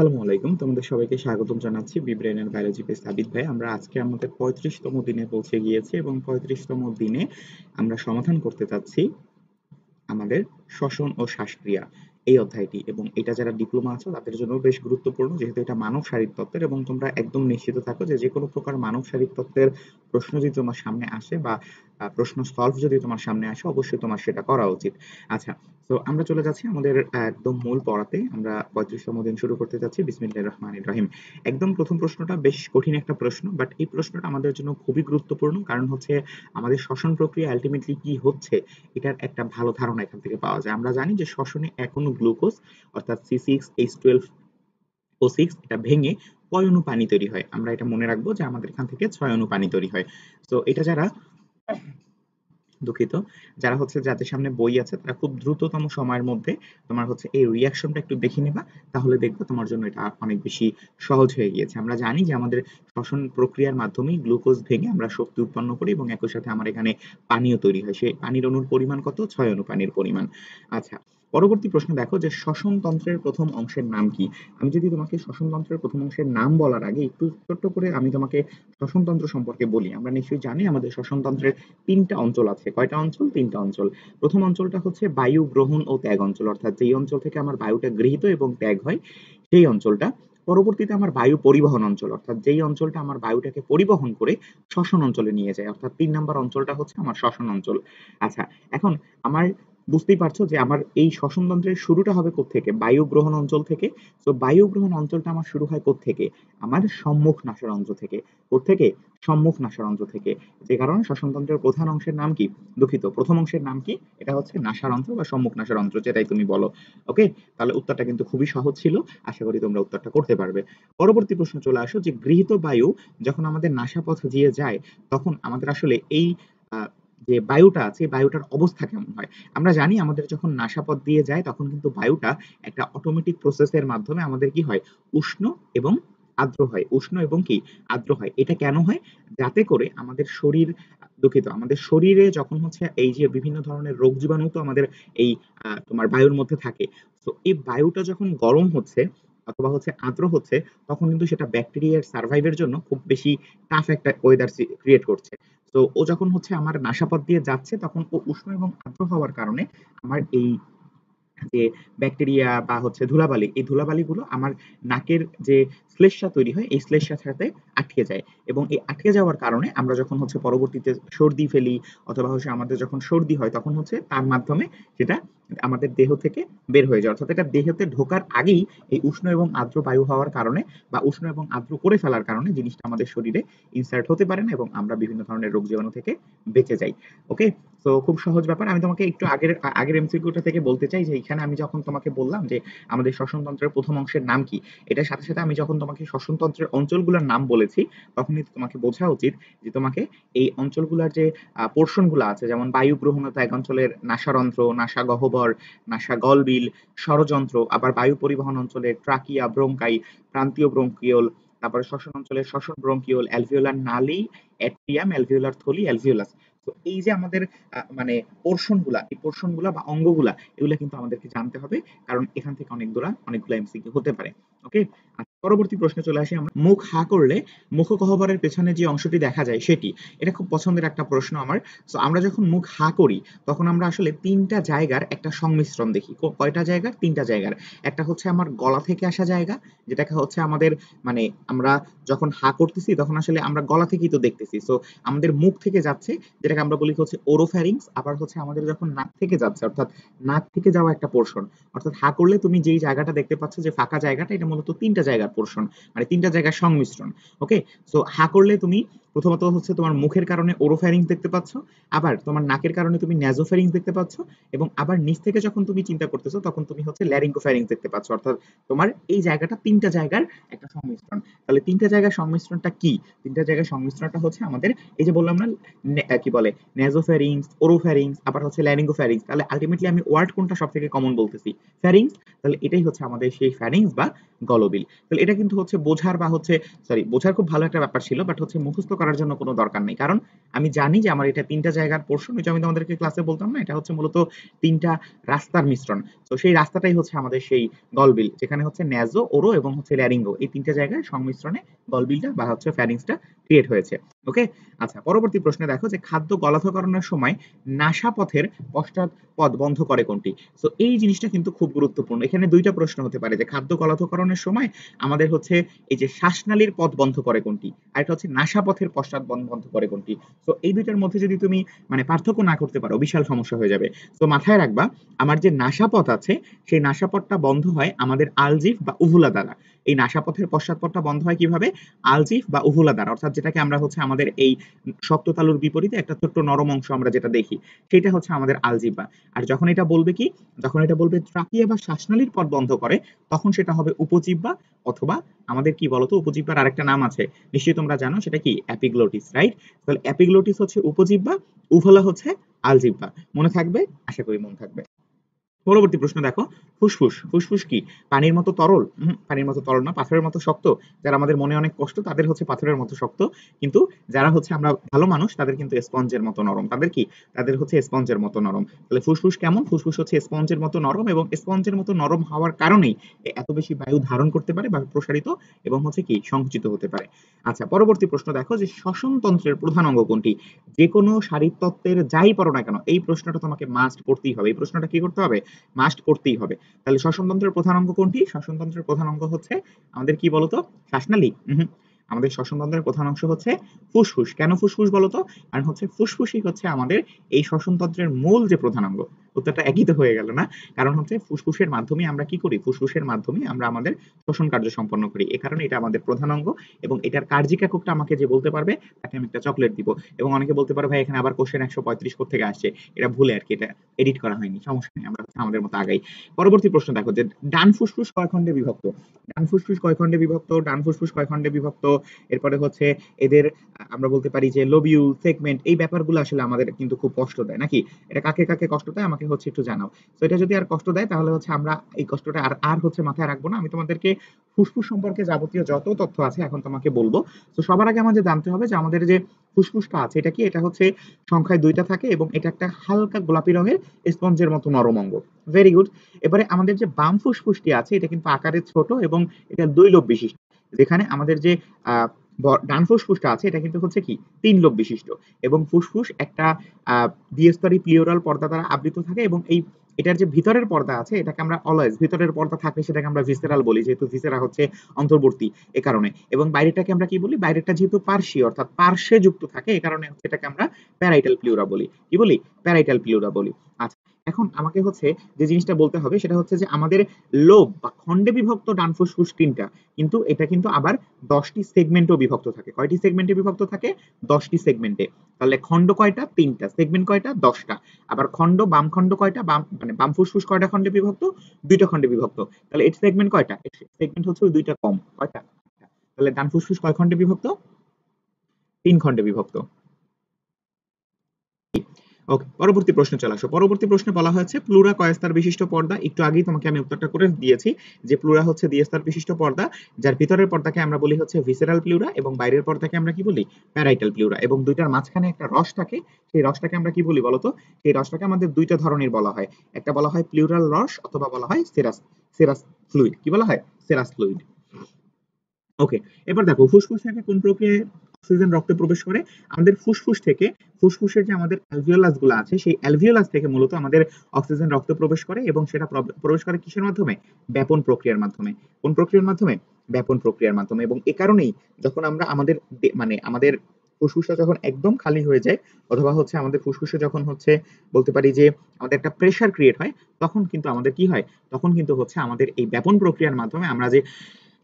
আসসালামু আলাইকুম। তোমাদের সবাইকে স্বাগতম জানাচ্ছি বিব্রেনের বায়োলজি পেজ সাবিত ভাই। আমরা আজকে আমাদের 35তম দিনে পৌঁছে গিয়েছি এবং 35তম দিনে আমরা সমাধান করতে চাচ্ছি আমাদের শ্বসন ও শ্বাসক্রিয়া এই অধ্যায়টি, এবং এটা যারা ডিপ্লোমা আছো তাদের জন্য বেশ গুরুত্বপূর্ণ, যেহেতু এটা মানব শারীরতত্ত্বের। এবং তোমরা একদম নিশ্চিত থাকো যে যে কোনো প্রকার মানব শারীরতত্ত্বের প্রশ্ন যদি তোমার সামনে আসে বা প্রশ্ন সলভ যদি তোমার সামনে আসে, অবশ্যই তোমার সেটা করা উচিত। আচ্ছা, তো আমরা চলে যাচ্ছি আমাদের একদম মূল পড়াতে। আমরা 35তম দিন শুরু করতে যাচ্ছি। বিসমিল্লাহির রহমানির রহিম। একদম প্রথম প্রশ্নটা বেশ কঠিন একটা প্রশ্ন, বাট এই প্রশ্নটা আমাদের জন্য খুবই গুরুত্বপূর্ণ, কারণ হচ্ছে আমাদের শ্বসন প্রক্রিয়া আলটিমেটলি কি হচ্ছে এটার একটা ভালো ধারণা এখান থেকে পাওয়া যায়। আমরা জানি যে শ্বসনে এখনো গ্লুকোজ অর্থাৎ C6H12O6 এটা ভেঙে কয় অণু পানি তৈরি হয়। আমরা এটা মনে রাখবো যে আমাদের এখান থেকে 6 অণু পানি তৈরি হয়। তো এটা যারা দুঃখিত, যারা হচ্ছে যাদের সামনে বই আছে তারা খুব দ্রুততম সময়ের মধ্যে তোমার হচ্ছে এই রিয়াকশনটা একটু দেখে নেবা, তাহলে দেখবে তোমার জন্য এটা অনেক বেশি সহজ হয়ে গিয়েছে। আমরা জানি যে আমাদের শ্বসন প্রক্রিয়ার মাধ্যমেই গ্লুকোজ ভেঙে আমরা শক্তি উৎপন্ন করি, এবং একই সাথে আমার এখানে পানিও তৈরি হয়। সেই পানির অণুর পরিমাণ কত? 6 অণু পানির পরিমাণ। আচ্ছা, পরবর্তী প্রশ্ন দেখো যে শ্বসন তন্ত্রের প্রথম অংশের নাম কি। আমি যদি তোমাকে শ্বসন তন্ত্রের প্রথম অংশের নাম বলার আগে একটু ছোট্ট করে আমি তোমাকে শ্বসন তন্ত্র সম্পর্কে বলি। আমরা নিশ্চয়ই জানি আমাদের শ্বসন তন্ত্রের তিনটা অঞ্চল আছে। কয়টা অঞ্চল? তিনটা অঞ্চল। প্রথম অঞ্চলটা হচ্ছে বায়ু গ্রহণ ও ত্যাগ অঞ্চল, অর্থাৎ যেই অঞ্চল থেকে আমার বায়ুটা গৃহীত এবং ত্যাগ হয় সেই অঞ্চলটা। পরবর্তীতে আমার বায়ু পরিবহন অঞ্চল, অর্থাৎ যেই অঞ্চলটা আমার বায়ুটাকে পরিবহন করে শ্বসন অঞ্চলে নিয়ে যায়, অর্থাৎ 3 নম্বর অঞ্চলটা হচ্ছে আমার শ্বসন অঞ্চল। আচ্ছা, এখন আমার বুঝতেই পারছো যে আমার এই শ্বসন তন্ত্রের শুরুটা হবে কোত্থেকে? বায়ু গ্রহণ অঞ্চল থেকে। তো বায়ু গ্রহণ অঞ্চলটা আমার শুরু হয় কোত্থেকে? আমার সম্মুখ নাসারন্ধ্র থেকে। কোত্থেকে? সম্মুখ নাসারন্ধ্র থেকে। যে কারণে শ্বসনতন্ত্রের প্রধান অংশের নাম কি? দুঃখিত, প্রথম অংশের নাম কি? এটা হচ্ছে নাসারন্ধ্র বা সম্মুখ নাসারন্ধ্র, যেটাই তুমি বলো। ওকে, তাহলে উত্তরটা কিন্তু খুবই সহজ ছিল। আশা করি তোমরা উত্তরটা করতে পারবে। পরবর্তী প্রশ্ন চলে আসো যে গৃহীত বায়ু যখন আমাদের নাসাপথ দিয়ে যায়, তখন আমাদের আসলে এই আহ, যে বায়ুটা আছে এই বায়ুটার অবস্থা কেমন হয়। আমরা জানি আমাদের যখন নাসাপথ দিয়ে যায় তখন কিন্তু বায়ুটা একটা অটোমেটিক প্রসেসের মাধ্যমে আমাদের কি হয়? উষ্ণ এবং আর্দ্র হয়। উষ্ণ এবং কি? আর্দ্র হয়। এটা কেন হয়? যাতে করে আমাদের শরীর, দুঃখিত, আমাদের শরীরে যখন হচ্ছে এই যে বিভিন্ন ধরনের রোগ জীবাণু তো আমাদের এই তোমার বায়ুর মধ্যে থাকে। তো এই বায়ুটা যখন গরম হচ্ছে অথবা হচ্ছে আর্দ্র হচ্ছে, তখন কিন্তু সেটা ব্যাকটেরিয়ার সার্ভাইভের জন্য খুব বেশি টাফ একটা ওয়েদার ক্রিয়েট করছে। তো ও যখন হচ্ছে আমার নাসাপথ দিয়ে যাচ্ছে, তখন ও উষ্ণ এবং আর্দ্র হওয়ার কারণে আমার এই যে ব্যাকটেরিয়া বা হচ্ছে ধুলাবালি, এই ধুলাবালিগুলো আমার নাকের যে শ্লেষ্মা তৈরি হয় এই শ্লেষ্মার সাথে আটকে যায়, এবং এই আটকে যাওয়ার কারণে আমরা যখন হচ্ছে পরবর্তীতে সর্দি ফেলি অথবা হচ্ছে আমাদের যখন সর্দি হয়, তখন হচ্ছে তার মাধ্যমে সেটা আমাদের দেহ থেকে বের হয়ে যায়। অর্থাৎ এটা দেহতে ঢোকার আগেই এই উষ্ণ এবং আর্দ্র বায়ু হওয়ার কারণে বা উষ্ণ এবং আর্দ্র করে ফেলার কারণে জিনিসটা আমাদের শরীরে ইনসার্ট হতে পারে না, এবং আমরা বিভিন্ন ধরনের রোগ জীবাণু থেকে বেঁচে যাই। ওকে, তো খুব সহজ ব্যাপার। আমি তোমাকে একটু আগের আগের এমসিকিউটা থেকে বলতে চাই যে এখানে আমি যখন তোমাকে বললাম যে আমাদের শ্বসনতন্ত্রের প্রথম অংশের নাম কি, এটার সাথে সাথে আমি যখন তোমাকে শ্বসনতন্ত্রের অঞ্চলগুলোর নাম বলেছি, তখনই তোমাকে বোঝা উচিত যে তোমাকে এই অঞ্চলগুলোর যে পোর্শন গুলো আছে, যেমন বায়ু গ্রহণতা এক অঞ্চলের নাসারন্ধ্র, নাসা গহ্বর, নাসা গলবিল, ষড়যন্ত্র, আবার বায়ু পরিবহন অঞ্চলের ট্রাকিয়া, ব্রোঙ্কাই, প্রান্তীয় ব্রোঙ্কিওল, তারপরে শ্বসন অঞ্চলের শ্বসন ব্রোঙ্কিওল, অ্যালভিওলার নালী, অ্যাট্রিয়াম, অ্যালভিওলার থলি, অ্যালভিওলাস। তো এই যে আমাদের মানে পোর্শন গুলা, এই পোর্শন গুলা বা অঙ্গগুলা, এগুলা কিন্তু আমাদেরকে জানতে হবে, কারণ এখান থেকে অনেকগুলা এমসিকিউ হতে পারে। ওকে, পরবর্তী প্রশ্নে চলে আসি আমরা। মুখ হা করলে মুখগহ্বরের পেছনে যে অংশটি দেখা যায় সেটি। এটা খুব পছন্দের একটা প্রশ্ন আমার। তো আমরা যখন মুখ হা করি তখন আমরা আসলে তিনটা জায়গার একটা সংমিশ্রণ দেখি। কয়টা জায়গার? তিনটা জায়গার। একটা হচ্ছে আমার গলা থেকে আসা জায়গা, যেটাকে হচ্ছে আমাদের মানে আমরা যখন হা করতেছি তখন আসলে আমরা গলা থেকেই তো দেখতেছি, সো আমাদের মুখ থেকে যাচ্ছে, যেটাকে আমরা বলি হচ্ছে ওরোফ্যারিংস। আবার হচ্ছে আমাদের যখন নাক থেকে যাচ্ছে, অর্থাৎ নাক থেকে যাওয়া একটা পোর্শন। অর্থাৎ হা করলে তুমি যেই জায়গাটা দেখতে পাচ্ছ যে ফাঁকা জায়গাটা, এটা মূলত তিনটা জায়গার পোর্শন, মানে তিনটা জায়গার সংমিশ্রণ। ওকে, সো হা করলে তুমি প্রথমত হচ্ছে তোমার মুখের কারণে ওরোফ্যারিংস দেখতে পাচ্ছ, আবার তোমার নাকের কারণে তুমি ন্যাজোফ্যারিংস দেখতে পাচ্ছ, এবং আবার নিচ থেকে যখন তুমি চিন্তা করতেছো তখন তুমি হচ্ছে ল্যারিঙ্গোফ্যারিংস দেখতে পাচ্ছ। অর্থাৎ তোমার এই জায়গাটা তিনটা জায়গার একটা সংমিশ্রণ। তাহলে তিনটা জায়গার সংমিশ্রণটা কি? তিনটা জায়গার সংমিশ্রণটা হচ্ছে আমাদের এই যে বললাম না, কি বলে, নেজোফ্যারিংস, ওরোফ্যারিংস, আবার হচ্ছে ল্যারিঙ্গোফ্যারিংস। তাহলে আলটিমেটলি আমি ওয়ার্ড কোনটা সব থেকে কমন বলতেছি? ফ্যারিংস। তাহলে এটাই হচ্ছে আমাদের সেই ফ্যারিংস বা গলবিল। তাহলে এটা কিন্তু হচ্ছে বোঝার বা হচ্ছে, সরি, বোঝার খুব ভালো একটা ব্যাপার ছিল, বাট হচ্ছে মুখস্থ করার জন্য কোনো দরকার নেই, কারণ আমি জানি যে আমার এটা 3টা জায়গার পোর্শন, ওই যে আমি তোমাদেরকে ক্লাসে বলতাম না, এটা হচ্ছে মূলত 3টা রাস্তার মিশ্রণ। তো সেই রাস্তাটাই হচ্ছে আমাদের সেই গলবিল, যেখানে হচ্ছে ন্যাজো, ওরো এবং হচ্ছে ল্যারিঙ্গো, এই 3টা জায়গায় সংমিশ্রণে গলবিলটা বা হচ্ছে ফ্যারিংসটা ক্রিয়েট হয়েছে। ওকে, আচ্ছা পরবর্তী প্রশ্নে দেখো যে খাদ্য গলাধকরণের সময় নাসাপথের পশ্চাৎপদ বন্ধ করে কোনটি? তো এই জিনিসটা কিন্তু খুব গুরুত্বপূর্ণ। এখানে 2টা প্রশ্ন হতে পারে যে খাদ্য গলাধকরণের সময় আমাদের হচ্ছে এই যে শ্বাসনালীর পথ বন্ধ করে কোনটি, আর এটা হচ্ছে নাসাপথের পশ্চাৎ বন্ধ করে কোনটি। তো এই দুইটার মধ্যে যদি তুমি মানে পার্থক্য না করতে পারো, বিশাল সমস্যা হয়ে যাবে। তো মাথায় রাখবা, আমার যে নাসাপথ আছে সেই নাসাপথটা বন্ধ হয় আমাদের আলজিভ বা উভুলা দ্বারা। এই নাসাপথের পশ্চাৎপদটা বন্ধ হয় কিভাবে? আলজিভ বা উভুলা দ্বারা, অর্থাৎ যেটাকে আমরা হচ্ছে আমাদের এই শক্ত তালুর বিপরীতে একটা ছোট্ট নরম অংশ আমরা যেটা দেখি, সেটা হচ্ছে আমাদের আলজিহ্বা। আর যখন এটা বলবে কি, যখন এটা বলবে ট্রাকিয়া বা শ্বাসনালীর পথ বন্ধ করে, তখন সেটা হবে উপজিহ্বা, অথবা আমাদের কি বলতো, উপজিহ্বার আরেকটা নাম আছে, নিশ্চয়ই তোমরা জানো, সেটা কি? অ্যাপিগ্লোটিস, রাইট? তাহলে অ্যাপিগ্লোটিস হচ্ছে উপজিহ্বা, উভলা হচ্ছে আলজিহ্বা। মনে থাকবে? আশা করি মনে থাকবে। পরবর্তী প্রশ্ন দেখো, ফুসফুস। ফুসফুস কি পানির মতো তরল? পানির মতো তরল না, পাথরের মতো শক্ত। যারা আমাদের মনে অনেক কষ্ট তাদের হচ্ছে পাথরের মতো শক্ত, কিন্তু যারা হচ্ছে আমরা ভালো মানুষ তাদের কিন্তু স্পঞ্জের মতো নরম। তাদের কি? তাদের হচ্ছে স্পঞ্জের মতো নরম। তাহলে ফুসফুস কেমন? ফুসফুস হচ্ছে স্পঞ্জের মতো নরম, এবং স্পঞ্জের মতো নরম হওয়ার কারণেই এত বেশি বায়ু ধারণ করতে পারে বা প্রসারিত এবং হচ্ছে কি সংকুচিত হতে পারে। আচ্ছা পরবর্তী প্রশ্ন দেখো যে শ্বসন তন্ত্রের প্রধান অঙ্গ কোনটি? যে কোনো শারীরতত্ত্বের যাই পড়ো না কেন, এই প্রশ্নটা তোমাকে মাস্ট পড়তেই হবে। এই প্রশ্নটা কি করতে হবে? মাস্ট করতেই হবে। তাহলে শ্বসনতন্ত্রের প্রধান অঙ্গ কোনটি? শ্বসনতন্ত্রের প্রধান অঙ্গ হচ্ছে আমাদের কি বলতো? শ্বাসনালী? আমাদের শ্বসনতন্ত্রের প্রধান অংশ হচ্ছে ফুসফুস। কেন ফুসফুস বলতো? কারণ হচ্ছে ফুসফুসই হচ্ছে আমাদের এই শ্বসনতন্ত্রের মূল যে প্রধান অঙ্গ। উত্তরটা একই তো হয়ে গেল না? কারণ হচ্ছে ফুসফুসের মাধ্যমে আমরা কি করি? ফুসফুসের মাধ্যমে আমরা আমাদের শ্বসন কার্য সম্পন্ন করি। এ কারণে এটা আমাদের প্রধান অঙ্গ, এবং এটার কার্যিক এককটা আমাকে যে বলতে পারবে তাকে আমি একটা চকলেট দিব। এবং অনেকে বলতে পারে ভাই এখানে আবার কোশ্চেন 135 কোত্থেকে আসছে? এটা ভুলে আর কি, এটা এডিট করা হয়নি, সমস্যা নেই, আমরা হচ্ছে আমাদের মতো আগাই। পরবর্তী প্রশ্ন দেখো যে ডান ফুসফুস কয় খণ্ডে বিভক্ত? ডান ফুসফুস কয় খণ্ডে বিভক্ত? ডান ফুসফুস কয় খণ্ডে বিভক্ত? এরপরে হচ্ছে এদের আমরা বলতে পারি যে লোবিউল, সেগমেন্ট, এই ব্যাপারগুলো আসলে আমাদের কিন্তু খুব কষ্ট দেয় নাকি? এটা কাকে কাকে কষ্ট দেয় আমাকে হচ্ছে একটু জানাও। তো এটা যদি আর কষ্ট দেয় তাহলে হচ্ছে আমরা এই কষ্টটা আর আর হচ্ছে মাথায় রাখবো না। আমি তোমাদেরকে ফুসফুস সম্পর্কে যাবতীয় যত তথ্য আছে এখন তোমাকে বলবো। তো সবার আগে আমাদের জানতে হবে যে আমাদের যে ফুসফুসটা আছে এটা কি? এটা হচ্ছে সংখ্যায় 2টা থাকে, এবং এটা একটা হালকা গোলাপি রঙের স্পঞ্জের মতো নরম অঙ্গ। Very good. এবারে আমাদের যে বাম ফুসফুসটি আছে এটা কিন্তু আকারে ছোট এবং এটা 2 লোব বিশিষ্ট, যেখানে আমাদের যে আহ, ডান ফুসফুসটা আছে এটা কিন্তু হচ্ছে কি 3 লোব বিশিষ্ট, এবং ফুসফুস একটা দ্বিস্তরী প্লিউরাল পর্দা দ্বারা আবৃত থাকে, এবং এই এটার যে ভিতরের পর্দা আছে এটাকে আমরা অলওয়েজ, ভিতরের পর্দা থাকলে সেটাকে আমরা ভিসেরাল বলি, যেহেতু ভিসেরা হচ্ছে অন্তর্বর্তী এ কারণে। এবং বাইরেটাকে আমরা কি বলি? বাইরেটা যেহেতু পার্শ্বীয় অর্থাৎ পার্শ্বে যুক্ত থাকে, এ কারণে হচ্ছে এটাকে আমরা প্যারাইটাল প্লিউরা বলি। কি বলি? প্যারাইটাল প্লিউরা বলি। আচ্ছা এখন আমাকে হচ্ছে যে জিনিসটা বলতে হবে সেটা হচ্ছে যে আমাদের লোব বা খণ্ডে বিভক্ত ডান ফুসফুস 3টা, কিন্তু এটা কিন্তু আবার 10টি সেগমেন্টও বিভক্ত থাকে। কয়টি সেগমেন্টে বিভক্ত থাকে? 10টি সেগমেন্টে। তাহলে খণ্ড কয়টা? 3টা। সেগমেন্ট কয়টা? 10টা। আবার খণ্ড, বাম খণ্ড কয়টা? বাম মানে বাম ফুসফুস কয়টা খণ্ডে বিভক্ত? 2টা খণ্ডে বিভক্ত। তাহলে এর সেগমেন্ট কয়টা? সেগমেন্ট হচ্ছে ওই 2টা কম। কয়টা? তাহলে ডান ফুসফুস কয় খণ্ডে বিভক্ত? 3 খণ্ডে বিভক্ত। ওকে, পরবর্তী প্রশ্নে চলে আসো। পরবর্তী প্রশ্নে বলা হয়েছে প্লুরা কয় স্তর বিশিষ্ট পর্দা? একটু আগেই তোমাকে আমি উত্তরটা করে দিয়েছি যে প্লুরা হচ্ছে দ্বিস্তর বিশিষ্ট পর্দা, যার ভিতরের পর্দাকে আমরা বলি হচ্ছে ভিসেরাল প্লুরা, এবং বাইরের পর্দাকে আমরা কি বলি? Parietal pleura. এবং দুইটার মাঝখানে একটা রস থাকে, সেই রসটাকে আমরা কি বলি বলতো? সেই রসটাকে আমাদের 2টা ধরনের বলা হয়, একটা বলা হয় প্লুরাল রস, অথবা বলা হয় সেরাস, সেরাস ফ্লুইড। কি বলা হয়? Serous fluid. ওকে, এবার দেখো ফুসফুস থেকে কোন প্রক্রিয়ায় অক্সিজেন রক্তে প্রবেশ করে? আমাদের ফুসফুস থেকে, ফুসফুসের যে আমাদের অ্যালভিওলাস গুলো আছে সেই অ্যালভিওলাস থেকে মূলত আমাদের অক্সিজেন রক্তে প্রবেশ করে, এবং সেটা প্রবেশ করে কিসের মাধ্যমে? ব্যাপন প্রক্রিয়ার মাধ্যমে। কোন প্রক্রিয়ার মাধ্যমে? ব্যাপন প্রক্রিয়ার মাধ্যমে। এবং এ কারণেই যখন আমরা আমাদের মানে আমাদের ফুসফুসটা যখন একদম খালি হয়ে যায়, অথবা হচ্ছে আমাদের ফুসফুসে যখন হচ্ছে বলতে পারি যে আমাদের একটা প্রেসার ক্রিয়েট হয়, তখন কিন্তু আমাদের কি হয়? তখন কিন্তু হচ্ছে আমাদের এই ব্যাপন প্রক্রিয়ার মাধ্যমে আমরা যে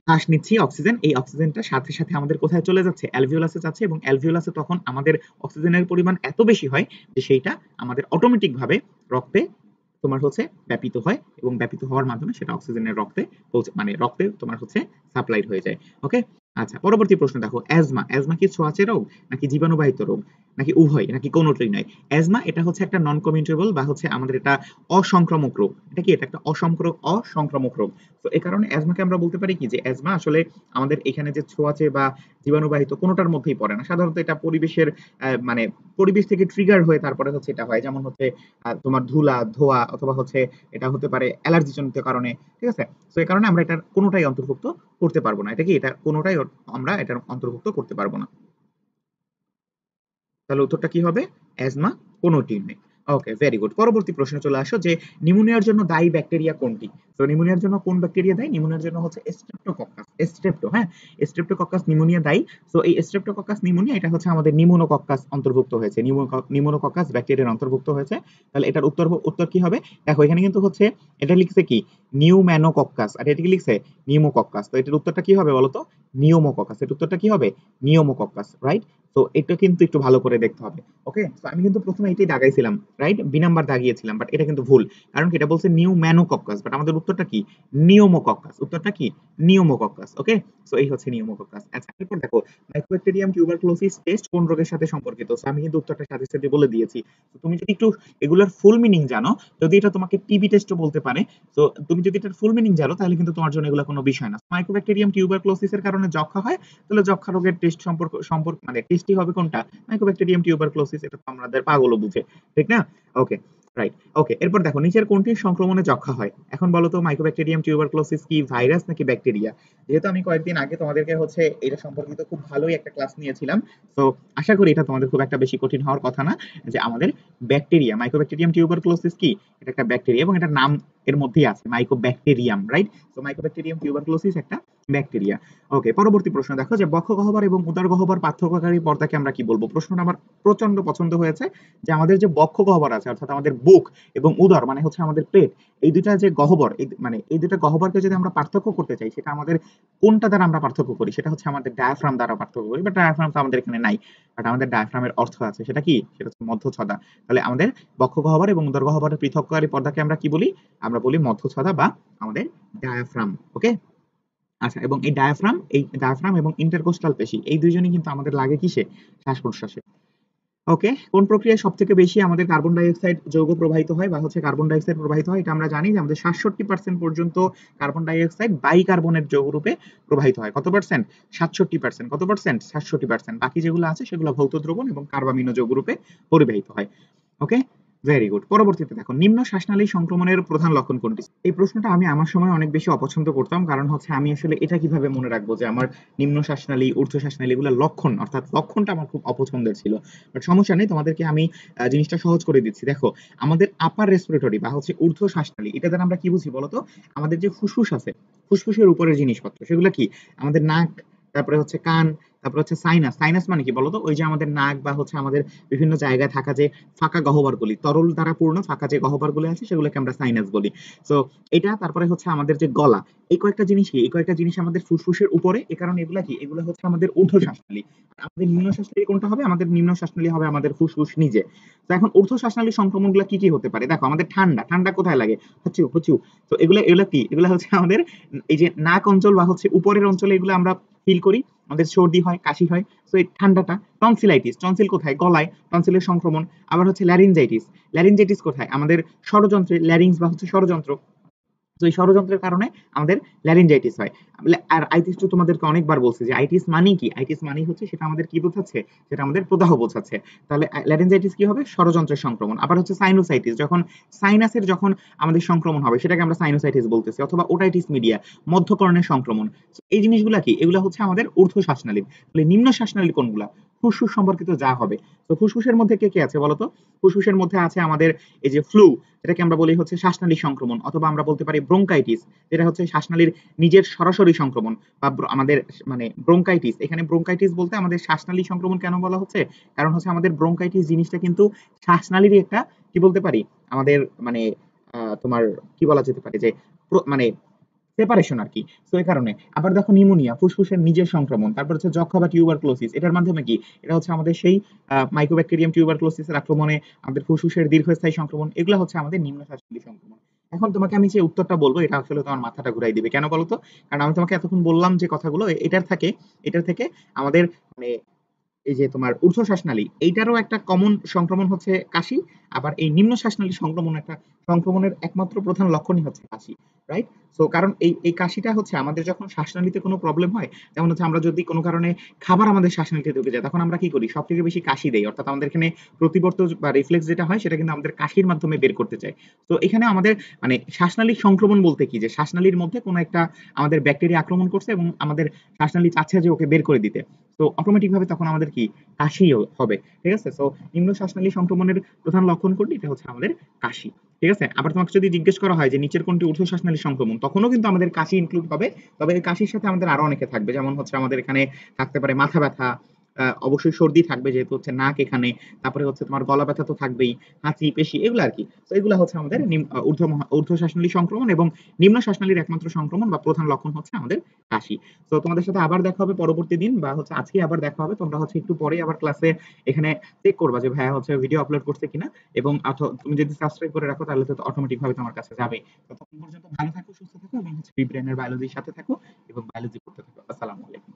শ্বাস নিচ্ছি অক্সিজেন, এই অক্সিজেনটা সাথে সাথে আমাদের কোথায় চলে যাচ্ছে? অ্যালভিওলাসে যাচ্ছে, এবং অ্যালভিওলাসে তখন আমাদের অক্সিজেনের পরিমাণ এত বেশি হয় যে সেইটা আমাদের অটোমেটিক ভাবে রক্তে তোমার হচ্ছে ব্যাপিত হয়, এবং ব্যাপিত হওয়ার মাধ্যমে সেটা অক্সিজেনের রক্তে পৌঁছে মানে রক্তে তোমার হচ্ছে সাপ্লাইড হয়ে যায়। ওকে, আচ্ছা, পরবর্তী প্রশ্ন দেখো, অ্যাজমা। অ্যাজমা কি ছোঁয়াচে রোগ নাকি জীবাণুবাহিত রোগ নাকি উভয় নাকি কোনোটাই নয়? অ্যাজমা এটা হচ্ছে একটা নন কমিউনিকেবল বা হচ্ছে আমাদের এটা অসংক্রামক রোগ। এটা কি? এটা একটা অসংক্রামক রোগ। তো এই কারণে অ্যাজমাকে আমরা বলতে পারি কি যে অ্যাজমা আসলে আমাদের এখানে যে ছোঁয়াচে বা জীবাণুবাহিত কোনোটার মধ্যেই পড়ে না। সাধারণত এটা পরিবেশের মানে পরিবেশ থেকে ট্রিগার হয়ে তারপরে হচ্ছে এটা হয়। যেমন হচ্ছে তোমার ধুলা, ধোঁয়া অথবা হচ্ছে এটা হতে পারে অ্যালার্জি জনিত কারণে। ঠিক আছে? তো এই কারণে আমরা এটার কোনোটাই অন্তর্ভুক্ত করতে পারবো না। এটা কি? এটা কোনোটাই আমরা এটার অন্তর্ভুক্ত করতে পারবো না। তাহলে উত্তরটা কি হবে? অ্যাজমা কোনটিই নেই। ওকে, ভেরি গুড। পরবর্তী প্রশ্নে চলে আসো যে নিউমোনিয়ার জন্য দায়ী ব্যাকটেরিয়া কোনটি? তো নিউমোনিয়ার জন্য কোন ব্যাকটেরিয়া দায়ী? নিউমোনিয়ার জন্য হচ্ছে স্ট্রেপ্টোকক্কাস। হ্যাঁ? স্ট্রেপ্টোকক্কাস নিউমোনিয়া দায়ী। সো এই স্ট্রেপ্টোকক্কাস নিউমোনিয়া এটা হচ্ছে আমাদের নিউমোনোকক্কাস অন্তর্ভুক্ত হয়েছে। নিউমোনোকক্কাস ব্যাকটেরিয়ার অন্তর্ভুক্ত হয়েছে। তাহলে এটার উত্তর কি হবে? দেখো এখানে কিন্তু হচ্ছে এটা লিখছে কি? নিউম্যানোকক্কাস আর এটা কি লিখছে? নিউমোকক্কাস। তো এটার উত্তরটা কি হবে বলো তো? নিউমোকক্কাস। এর উত্তরটা কি হবে? Pneumococcus, right? তো এটা কিন্তু একটু ভালো করে দেখতে হবে। ওকে, তো আমি কিন্তু প্রথমে এটাই দাগাইছিলাম, রাইট? বি নাম্বার দাগিয়েছিলাম, বাট এটা কিন্তু ভুল। কারণ কি? এটা বলছে নিউম্যানোকক্কাস, বাট আমাদের উত্তরটা কি? নিউমোকক্কাস। উত্তরটা কি? নিউমোকক্কাস। ওকে, সো এই হচ্ছে নিউমোকক্কাস। আচ্ছা, এরপর দেখো মাইকোব্যাকটেরিয়াম টিউবারকুলোসিস টেস্ট কোন রোগের সাথে সম্পর্কিত? So, আমি কিন্তু উত্তরটা সাথে সাথে বলে দিয়েছি। তো তুমি যদি একটু এগুলোর ফুল মিনিং জানো, যদি এটা তোমাকে টিবি টেস্টও বলতে পারে, তো তুমি যদি এটার ফুল মিনিং জানো তাহলে কিন্তু তোমার জন্য এগুলো কোনো বিষয় না। মাইকোব্যাকটেরিয়াম টিউবারকুলোসিসের কারণে যক্ষা হয়, তাহলে যক্ষা রোগের টেস্ট সম্পর্ক মানে টেস্টই হবে কোনটা? Mycobacterium tuberculosis. এটা তো আমাদের পাগলও বুঝে, ঠিক না? ওকে, রাইট। ওকে, এরপর দেখো নিচের কোনটির সংক্রমণে যক্ষা হয়? এখন বলো তো মাইকোব্যাকটেরিয়াম টিউবারকুলোসিস কি ভাইরাস নাকি ব্যাকটেরিয়া? যেহেতু আমি কয়েকদিন আগে তোমাদেরকে হচ্ছে এটা সম্পর্কিত খুব ভালোই একটা ক্লাস নিয়েছিলাম, তো আশা করি এটা তোমাদের খুব একটা বেশি কঠিন হওয়ার কথা না, যে আমাদের ব্যাকটেরিয়া মাইকোব্যাকটেরিয়াম টিউবারকুলোসিস কি? এটা একটা ব্যাকটেরিয়া এবং এটার নাম এর মধ্যেই আছে মাইকোব্যাকটেরিয়াম, রাইট? তো মাইকোব্যাকটেরিয়াম টিউবারকুলোসিস একটা ব্যাকটেরিয়া। ওকে, পরবর্তী প্রশ্ন দেখো যে বক্ষ গহ্বর এবং উদর গহ্বর পার্থক্যকারী পর্দাকে আমরা কি বলবো? প্রশ্নটা আমার প্রচন্ড পছন্দ হয়েছে, যে আমাদের যে বক্ষ গহ্বর আছে অর্থাৎ আমাদের বুক এবং উদর মানে হচ্ছে আমাদের পেট, এই দুইটা যে গহ্বর, মানে এই দুইটা গহ্বরকে যদি আমরা পার্থক্য করতে চাই, সেটা আমাদের কোনটা দ্বারা আমরা পার্থক্য করি? সেটা হচ্ছে আমাদের ডায়াফ্রাম দ্বারা পার্থক্য করি, বাট ডায়াফ্রাম তো আমাদের এখানে নাই। বাট আমাদের ডায়াফ্রামের অর্থ আছে, সেটা কি? সেটা হচ্ছে মধ্যচ্ছদা। তাহলে আমাদের বক্ষ গহ্বর এবং উদর গহ্বরের পৃথককারী পর্দাকে আমরা কি বলি? আমরা বলি মধ্যচ্ছদা বা আমাদের ডায়াফ্রাম। ওকে, আচ্ছা, এবং এই ডায়াফ্রাম এবং ইন্টারকোস্টাল পেশি এই দুইজনই কিন্তু আমাদের লাগে কিসে? শ্বাস প্রশ্বাসে। ওকে, কোন প্রক্রিয়ায় সব থেকে বেশি আমাদের কার্বন ডাই অক্সাইড যৌগ প্রবাহিত হয় বা হচ্ছে কার্বন ডাই অক্সাইড প্রবাহিত হয়? এটা আমরা জানি যে আমাদের 67% পর্যন্ত কার্বন ডাই অক্সাইড বাইকার্বনেট যৌগ রূপে প্রবাহিত হয়। কত পার্সেন্ট? 67%। কত পার্সেন্ট? 67%। বাকি যেগুলো আছে সেগুলো ভৌত দ্রবণ এবং কার্বামিনো যৌগ রূপে পরিবাহিত হয়। ওকে, ভেরি গুড। পরবর্তীতে দেখো নিম্ন শ্বাসনালী সংক্রমণের প্রধান লক্ষণ কোনটি? এই প্রশ্নটা আমি আমার সময় অনেক বেশি অপছন্দ করতাম, কারণ হচ্ছে আমি আসলে এটা কিভাবে মনে রাখবো যে আমার নিম্ন শ্বাসনালী ঊর্ধ্ব শ্বাসনালী এগুলো লক্ষণ, অর্থাৎ লক্ষণটা আমার খুব অপছন্দের ছিল। বাট সমস্যা নেই, তোমাদেরকে আমি জিনিসটা সহজ করে দিচ্ছি। দেখো আমাদের আপার রেসপিরেটরি বা হচ্ছে ঊর্ধ্ব শ্বাসনালী, এটা দ্বারা আমরা কি বুঝি বলতো? আমাদের যে ফুসফুস আছে, ফুসফুসের উপরের জিনিসপত্র সেগুলো কি? আমাদের নাক, তারপরে হচ্ছে কান, তারপরে হচ্ছে সাইনাস। সাইনাস মানে কি বলতো? ওই যে আমাদের নাক বা হচ্ছে আমাদের বিভিন্ন জায়গায় থাকা যে ফাঁকা গহ্বরগুলি, তরল দ্বারা পূর্ণ ফাঁকা যে গহ্বরগুলি আছে সেগুলোকে আমরা সাইনাস বলি। সো এটা, তারপরে হচ্ছে আমাদের যে গলা, এই কয়েকটা জিনিস কি? এই কয়েকটা জিনিস আমাদের ফুসফুসের উপরে, এই কারণে এগুলা কি? এগুলো হচ্ছে আমাদের ঊর্ধ্ব শ্বাসনালী। আমাদের নিম্ন শ্বাসনালী কোনটা হবে? আমাদের নিম্ন শ্বাসনালী হবে আমাদের ফুসফুস নিজে। তো এখন ঊর্ধ্ব শ্বাসনালী সংক্রমণগুলো কি কি হতে পারে? দেখো আমাদের ঠান্ডা, ঠান্ডা কোথায় লাগে? হচ্ছে হুচু। তো এগুলা কি? এগুলা হচ্ছে আমাদের এই যে নাক অঞ্চল বা হচ্ছে উপরের অঞ্চলে এগুলো আমরা ফিল করি। আমাদের সর্দি হয়, কাশি হয়। তো এই ঠান্ডাটা। টনসিলাইটিস, টনসিল কোথায়? গলায়, টনসিলের সংক্রমণ। আবার হচ্ছে ল্যারিনজাইটিস, ল্যারিনজাইটিস কোথায়? আমাদের ষড়যন্ত্রে, ল্যারিংস বা হচ্ছে ষড়যন্ত্র। তো এই ষড়যন্ত্রের কারণে আমাদের ল্যারিনজাইটিস হয়। আর আইটিস তো তোমাদেরকে অনেকবার বলছি যে আইটিস মানে কি? আইটিস মানে হচ্ছে সেটা আমাদের কি বোঝাচ্ছে? সেটা আমাদের প্রদাহ বোঝাচ্ছে। তাহলে ল্যারিনজাইটিস কি হবে? ষড়যন্ত্রের সংক্রমণ। আবার হচ্ছে সাইনোসাইটিস, যখন সাইনাসের যখন আমাদের সংক্রমণ হবে সেটাকে আমরা সাইনোসাইটিস বলতেছি, অথবা ওটাইটিস মিডিয়া, মধ্যকর্ণের সংক্রমণ। এই জিনিসগুলা কি? এগুলা হচ্ছে আমাদের ঊর্ধ্ব শ্বাসনালী। তাহলে নিম্ন শ্বাসনালী কোনগুলা? ফুসফুস সম্পর্কিত যা হবে। তো ফুসফুসের মধ্যে কে কে আছে বলতো? ফুসফুসের মধ্যে আছে আমাদের এই যে ফ্লু, যেটাকে আমরা বলি হচ্ছে শ্বাসনালী সংক্রমণ, অথবা আমরা বলতে পারি ব্রোঙ্কাইটিস, যেটা হচ্ছে শ্বাসনালীর নিজের সরাসরি সংক্রমণ, বা আমাদের মানে ব্রোঙ্কাইটিস। এখানে ব্রোঙ্কাইটিস বলতে আমাদের শ্বাসনালী সংক্রমণ কেন বলা হচ্ছে? কারণ হচ্ছে আমাদের ব্রোঙ্কাইটিস জিনিসটা কিন্তু শ্বাসনালীরই একটা কি বলতে পারি আমাদের মানে তোমার কি বলা যেতে পারে যে মানে সেপারেশন আর কি। তো এই কারণে। আবার দেখো নিউমোনিয়া, ফুসফুসের নিজের সংক্রমণ। তারপর হচ্ছে যক্ষা বা টিউবারকুলোসিস, এটার মাধ্যমে কি? এটা হচ্ছে আমাদের সেই মাইকোব্যাকটেরিয়াম টিউবারকুলোসিসের আক্রমণে আমাদের ফুসফুসের দীর্ঘস্থায়ী সংক্রমণ। এগুলো হচ্ছে আমাদের নিম্ন শ্বাসনালী সংক্রমণ। এখন তোমাকে আমি যে উত্তরটা বলবো এটা আসলে তোমার মাথাটা ঘুরাই দিবে, কেন বলো তো? কারণ আমি তোমাকে এতক্ষণ বললাম যে কথাগুলো এটার থেকে আমাদের মানে এই যে তোমার ঊর্ধ্ব শ্বাসনালী এইটারও একটা কমন সংক্রমণ হচ্ছে কাশি, আবার এই নিম্ন শ্বাসনালী সংক্রমণের একমাত্র প্রধান লক্ষণই হচ্ছে কাশি, রাইট? সো কারণ এই কাশিটা হচ্ছে আমাদের যখন শ্বাসনালীতে কোনো প্রবলেম হয়, যেমন হচ্ছে আমরা যদি কোনো কারণে খাবার আমাদের শ্বাসনালীতে ঢুকে যায়, তখন আমরা কি করি? সব থেকে বেশি কাশি দেই, অর্থাৎ আমাদের এখানে প্রতিবর্ত বা রিফ্লেক্স যেটা হয় সেটা কিন্তু আমাদের কাশির মাধ্যমে বের করতে চাই। তো এখানে আমাদের মানে শ্বাসনালীর সংক্রমণ বলতে কি, যে শ্বাসনালীর মধ্যে কোনো একটা আমাদের ব্যাকটেরিয়া আক্রমণ করছে এবং আমাদের শ্বাসনালী চাচ্ছে যে ওকে বের করে দিতে। তো অটোমেটিক ভাবে তখন আমাদের কি কাশি হবে, ঠিক আছে? সো নিম্ন শ্বাসনালী সংক্রমণের প্রধান লক্ষণ কোনটি? এটা হচ্ছে আমাদের কাশি, ঠিক আছে? আবার তোমাকে যদি জিজ্ঞেস করা হয় যে নিচের কোনটি ঊর্ধ্ব শ্বাসনালী সংক্রমণ, তখনও কিন্তু আমাদের কাশি ইনক্লুড হবে। তবে এই কাশির সাথে আমাদের আরো অনেকে থাকবে, যেমন হচ্ছে আমাদের এখানে থাকতে পারে মাথা ব্যথা, অবশ্যই সর্দি থাকবে যেহেতু হচ্ছে নাক এখানে, তারপরে হচ্ছে তোমার গলা ব্যথা তো থাকবেই, হাঁচি পেশি এগুলো আর কি। তো এগুলো হচ্ছে আমাদের ঊর্ধ্ব শ্বাসনালী সংক্রমণ, এবং নিম্ন শ্বাসনালীর একমাত্র সংক্রমণ বা প্রধান লক্ষণ হচ্ছে আমাদের কাশি। তো তোমাদের সাথে আবার দেখা হবে পরবর্তী দিন, বা হচ্ছে আজকে আবার দেখা হবে। তোমরা হচ্ছে একটু পরে আবার ক্লাসে এখানে চেক করবা যে ভাইয়া হচ্ছে ভিডিও আপলোড করছে কিনা, এবং তুমি যদি সাবস্ক্রাইব করে রাখো তাহলে তো অটোমেটিক ভাবে তোমার কাছে যাবে। ততক্ষণ পর্যন্ত ভালো থাকো, সুস্থ থাকো, এবং হচ্ছে বি ব্রেনের বায়োলজির সাথে থাকো এবং বায়োলজি পড়তে থাকো। আসসালামু আলাইকুম।